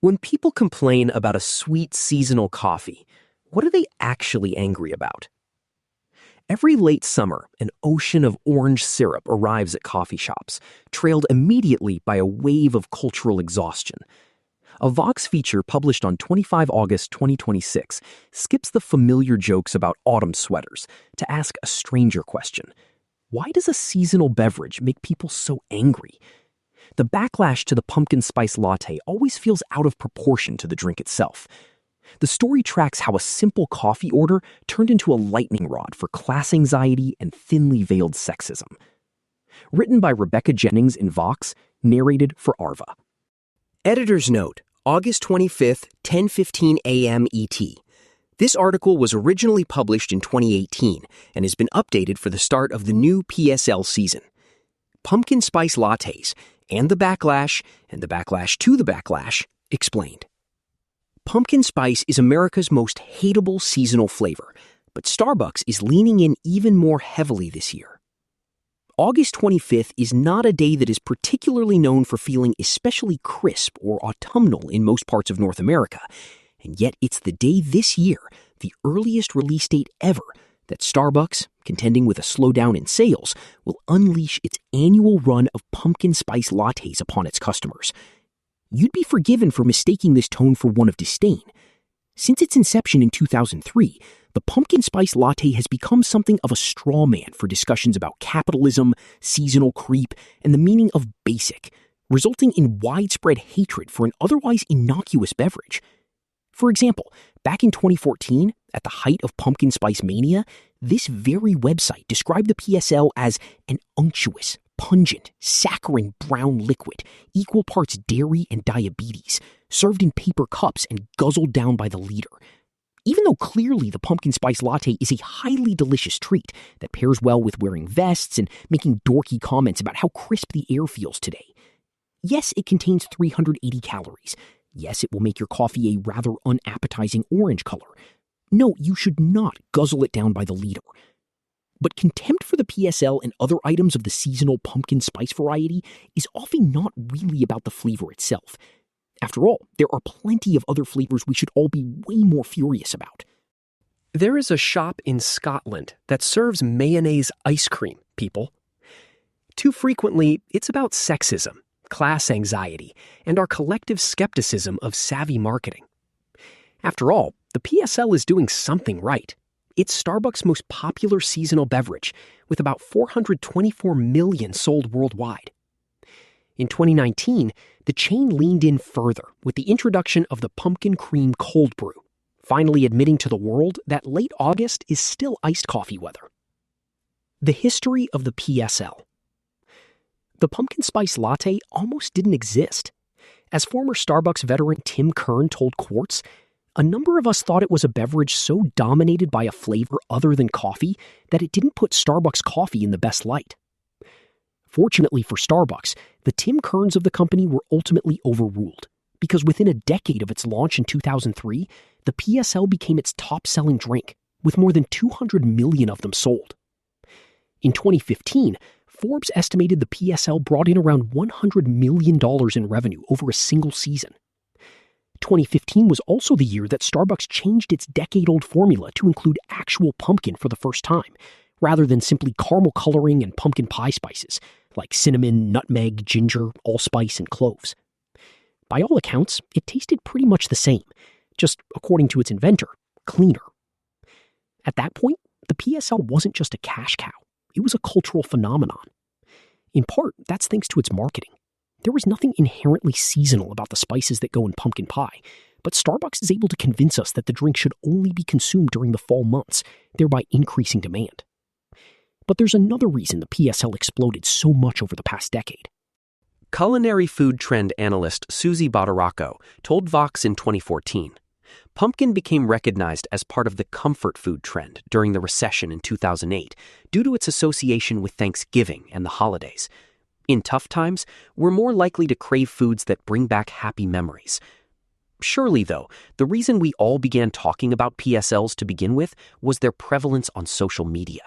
When people complain about a sweet seasonal coffee, what are they actually angry about? Every late summer, an ocean of orange syrup arrives at coffee shops, trailed immediately by a wave of cultural exhaustion. A Vox feature published on 25 August 2026 skips the familiar jokes about autumn sweaters to ask a stranger question. Why does a seasonal beverage make people so angry? The backlash to the pumpkin spice latte always feels out of proportion to the drink itself. The story tracks how a simple coffee order turned into a lightning rod for class anxiety and thinly veiled sexism. Written by Rebecca Jennings in Vox, narrated for Arva. Editor's note, August 25th, 10:15 a.m. ET. This article was originally published in 2018 and has been updated for the start of the new PSL season. Pumpkin spice lattes and the backlash to the backlash explained. Pumpkin spice is America's most hateable seasonal flavor, but Starbucks is leaning in even more heavily this year. August 25th is not a day that is particularly known for feeling especially crisp or autumnal in most parts of North America, and yet it's the day this year, the earliest release date ever, that Starbucks, contending with a slowdown in sales, will unleash its annual run of pumpkin spice lattes upon its customers. You'd be forgiven for mistaking this tone for one of disdain. Since its inception in 2003, the pumpkin spice latte has become something of a straw man for discussions about capitalism, seasonal creep, and the meaning of basic, resulting in widespread hatred for an otherwise innocuous beverage. For example, back in 2014, at the height of pumpkin spice mania, this very website described the PSL as an unctuous, pungent, saccharine brown liquid, equal parts dairy and diabetes, served in paper cups and guzzled down by the liter. Even though clearly the pumpkin spice latte is a highly delicious treat that pairs well with wearing vests and making dorky comments about how crisp the air feels today. Yes, it contains 380 calories. Yes, it will make your coffee a rather unappetizing orange color. No, you should not guzzle it down by the liter. But contempt for the PSL and other items of the seasonal pumpkin spice variety is often not really about the flavor itself. After all, there are plenty of other flavors we should all be way more furious about. There is a shop in Scotland that serves mayonnaise ice cream, people. Too frequently, it's about sexism, class anxiety, and our collective skepticism of savvy marketing. After all, the PSL is doing something right. It's Starbucks' most popular seasonal beverage, with about 424 million sold worldwide. In 2019, the chain leaned in further with the introduction of the pumpkin cream cold brew, finally admitting to the world that late August is still iced coffee weather. The history of the PSL. The pumpkin spice latte almost didn't exist. As former Starbucks veteran Tim Kern told Quartz, a number of us thought it was a beverage so dominated by a flavor other than coffee that it didn't put Starbucks coffee in the best light. Fortunately for Starbucks, the Tim Kerns of the company were ultimately overruled, because within a decade of its launch in 2003, the PSL became its top-selling drink, with more than 200 million of them sold. In 2015, Forbes estimated the PSL brought in around $100 million in revenue over a single season. 2015 was also the year that Starbucks changed its decade-old formula to include actual pumpkin for the first time, rather than simply caramel coloring and pumpkin pie spices, like cinnamon, nutmeg, ginger, allspice, and cloves. By all accounts, it tasted pretty much the same, just according to its inventor, cleaner. At that point, the PSL wasn't just a cash cow, it was a cultural phenomenon. In part, that's thanks to its marketing. There was nothing inherently seasonal about the spices that go in pumpkin pie, but Starbucks is able to convince us that the drink should only be consumed during the fall months, thereby increasing demand. But there's another reason the PSL exploded so much over the past decade. Culinary food trend analyst Susie Badaracco told Vox in 2014, pumpkin became recognized as part of the comfort food trend during the recession in 2008 due to its association with Thanksgiving and the holidays. In tough times, we're more likely to crave foods that bring back happy memories. Surely, though, the reason we all began talking about PSLs to begin with was their prevalence on social media.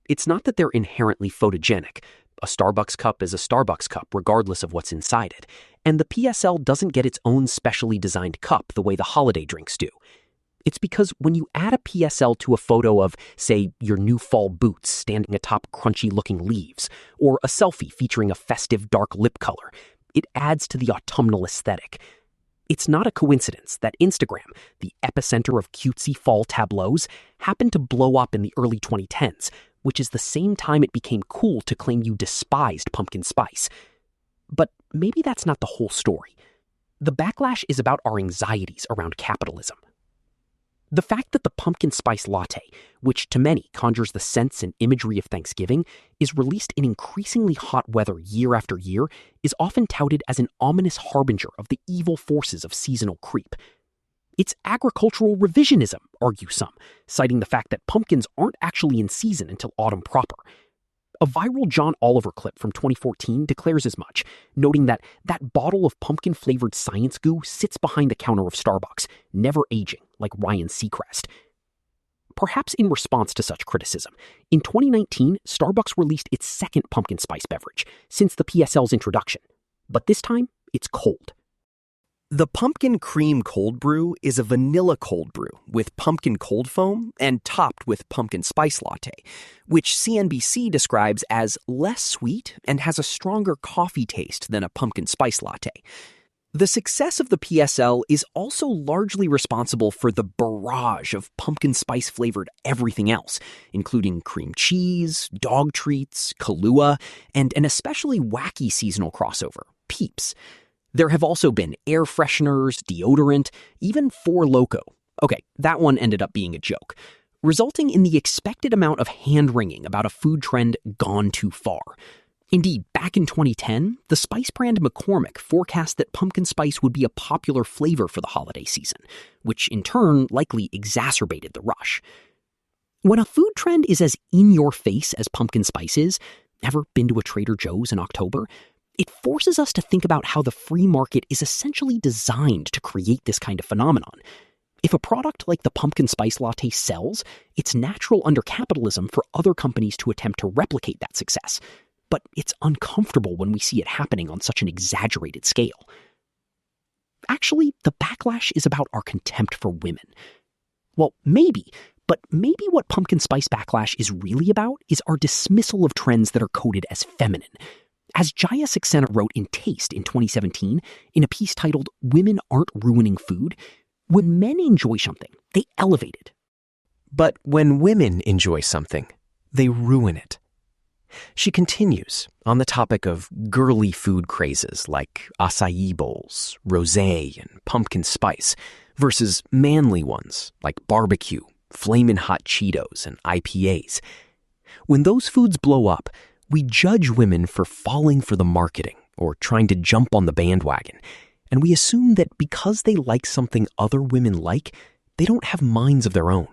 It's not that they're inherently photogenic. A Starbucks cup is a Starbucks cup, regardless of what's inside it. And the PSL doesn't get its own specially designed cup the way the holiday drinks do. It's because when you add a PSL to a photo of, say, your new fall boots standing atop crunchy-looking leaves, or a selfie featuring a festive dark lip color, it adds to the autumnal aesthetic. It's not a coincidence that Instagram, the epicenter of cutesy fall tableaus, happened to blow up in the early 2010s, which is the same time it became cool to claim you despised pumpkin spice. But maybe that's not the whole story. The backlash is about our anxieties around capitalism. The fact that the pumpkin spice latte, which to many conjures the scents and imagery of Thanksgiving, is released in increasingly hot weather year after year is often touted as an ominous harbinger of the evil forces of seasonal creep. It's agricultural revisionism, argue some, citing the fact that pumpkins aren't actually in season until autumn proper. A viral John Oliver clip from 2014 declares as much, noting that bottle of pumpkin-flavored science goo sits behind the counter of Starbucks, never aging, like Ryan Seacrest. Perhaps in response to such criticism, in 2019, Starbucks released its second pumpkin spice beverage since the PSL's introduction. But this time, it's cold. The pumpkin cream cold brew is a vanilla cold brew with pumpkin cold foam and topped with pumpkin spice latte, which CNBC describes as less sweet and has a stronger coffee taste than a pumpkin spice latte. The success of the PSL is also largely responsible for the barrage of pumpkin spice-flavored everything else, including cream cheese, dog treats, Kahlua, and an especially wacky seasonal crossover, Peeps. There have also been air fresheners, deodorant, even Four Loko. Okay, that one ended up being a joke, resulting in the expected amount of hand-wringing about a food trend gone too far. Indeed, back in 2010, the spice brand McCormick forecast that pumpkin spice would be a popular flavor for the holiday season, which in turn likely exacerbated the rush. When a food trend is as in-your-face as pumpkin spice is, ever been to a Trader Joe's in October? It forces us to think about how the free market is essentially designed to create this kind of phenomenon. If a product like the pumpkin spice latte sells, it's natural under capitalism for other companies to attempt to replicate that success. But it's uncomfortable when we see it happening on such an exaggerated scale. Actually, the backlash is about our contempt for women. Well, maybe what pumpkin spice backlash is really about is our dismissal of trends that are coded as feminine. As Jaya Saxena wrote in Taste in 2017, in a piece titled "Women Aren't Ruining Food," when men enjoy something, they elevate it. But when women enjoy something, they ruin it. She continues on the topic of girly food crazes like acai bowls, rosé, and pumpkin spice, versus manly ones like barbecue, flamin' hot Cheetos, and IPAs. When those foods blow up, we judge women for falling for the marketing or trying to jump on the bandwagon, and we assume that because they like something other women like, they don't have minds of their own.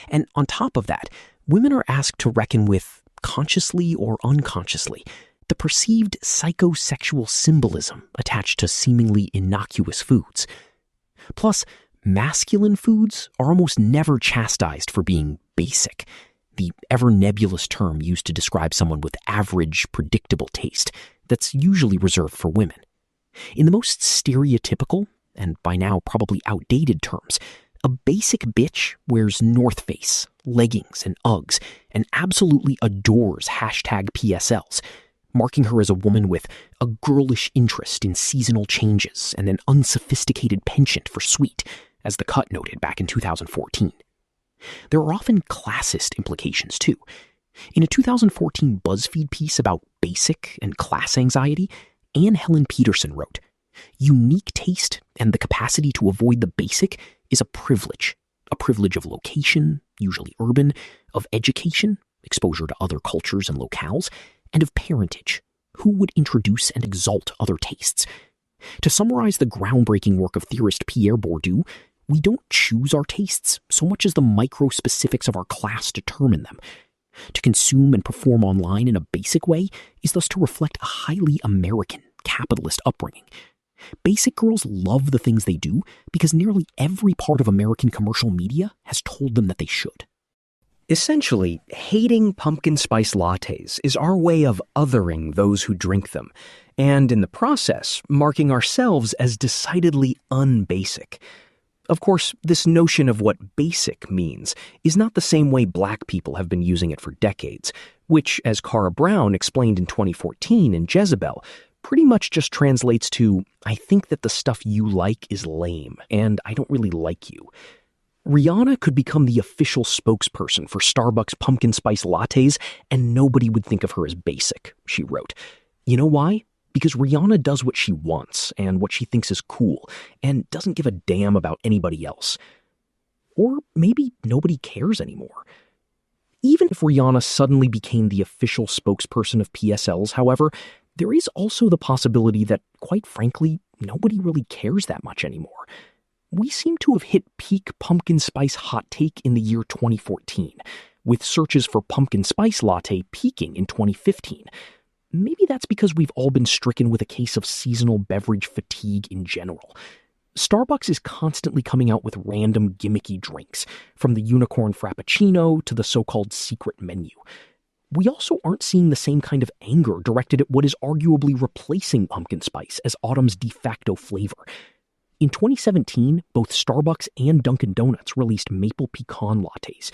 And on top of that, women are asked to reckon with, consciously or unconsciously, the perceived psychosexual symbolism attached to seemingly innocuous foods. Plus, masculine foods are almost never chastised for being basic, the ever-nebulous term used to describe someone with average, predictable taste that's usually reserved for women. In the most stereotypical, and by now probably outdated terms, a basic bitch wears North Face, leggings, and Uggs, and absolutely adores #PSLs, marking her as a woman with a girlish interest in seasonal changes and an unsophisticated penchant for sweet, as The Cut noted back in 2014. There are often classist implications, too. In a 2014 BuzzFeed piece about basic and class anxiety, Anne Helen Peterson wrote, "Unique taste and the capacity to avoid the basic is a privilege of location, usually urban, of education, exposure to other cultures and locales, and of parentage, who would introduce and exalt other tastes. To summarize the groundbreaking work of theorist Pierre Bourdieu, we don't choose our tastes so much as the micro-specifics of our class determine them. To consume and perform online in a basic way is thus to reflect a highly American, capitalist upbringing. Basic girls love the things they do because nearly every part of American commercial media has told them that they should." Essentially, hating pumpkin spice lattes is our way of othering those who drink them, and in the process, marking ourselves as decidedly unbasic. Of course, this notion of what basic means is not the same way black people have been using it for decades, which, as Cara Brown explained in 2014 in Jezebel, pretty much just translates to, I think that the stuff you like is lame, and I don't really like you. Rihanna could become the official spokesperson for Starbucks pumpkin spice lattes, and nobody would think of her as basic, she wrote. You know why? Because Rihanna does what she wants and what she thinks is cool, and doesn't give a damn about anybody else. Or maybe nobody cares anymore. Even if Rihanna suddenly became the official spokesperson of PSLs, however, there is also the possibility that, quite frankly, nobody really cares that much anymore. We seem to have hit peak pumpkin spice hot take in the year 2014, with searches for pumpkin spice latte peaking in 2015. Maybe that's because we've all been stricken with a case of seasonal beverage fatigue in general. Starbucks is constantly coming out with random gimmicky drinks, from the unicorn frappuccino to the so-called secret menu. We also aren't seeing the same kind of anger directed at what is arguably replacing pumpkin spice as autumn's de facto flavor. In 2017, both Starbucks and Dunkin' Donuts released maple pecan lattes,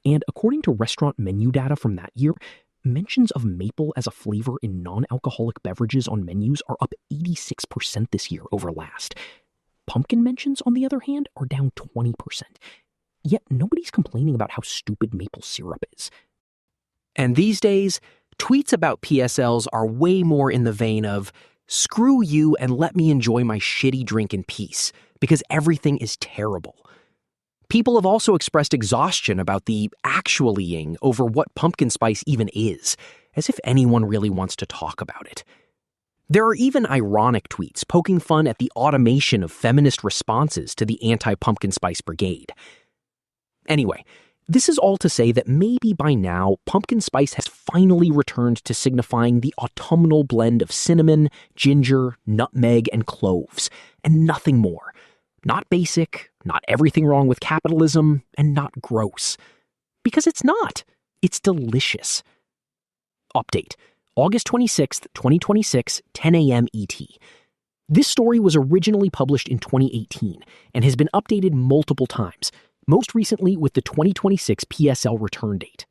and according to restaurant menu data from that year, mentions of maple as a flavor in non-alcoholic beverages on menus are up 86% this year over last. Pumpkin mentions, on the other hand, are down 20%. Yet nobody's complaining about how stupid maple syrup is. And these days, tweets about PSLs are way more in the vein of, screw you and let me enjoy my shitty drink in peace, because everything is terrible. People have also expressed exhaustion about the actuallying over what pumpkin spice even is, as if anyone really wants to talk about it. There are even ironic tweets poking fun at the automation of feminist responses to the anti-pumpkin spice brigade. Anyway, this is all to say that maybe by now, pumpkin spice has finally returned to signifying the autumnal blend of cinnamon, ginger, nutmeg, and cloves, and nothing more. Not basic, not everything wrong with capitalism, and not gross. Because it's not. It's delicious. Update. August 26th, 2026, 10 a.m. ET. This story was originally published in 2018 and has been updated multiple times, most recently with the 2026 PSL return date.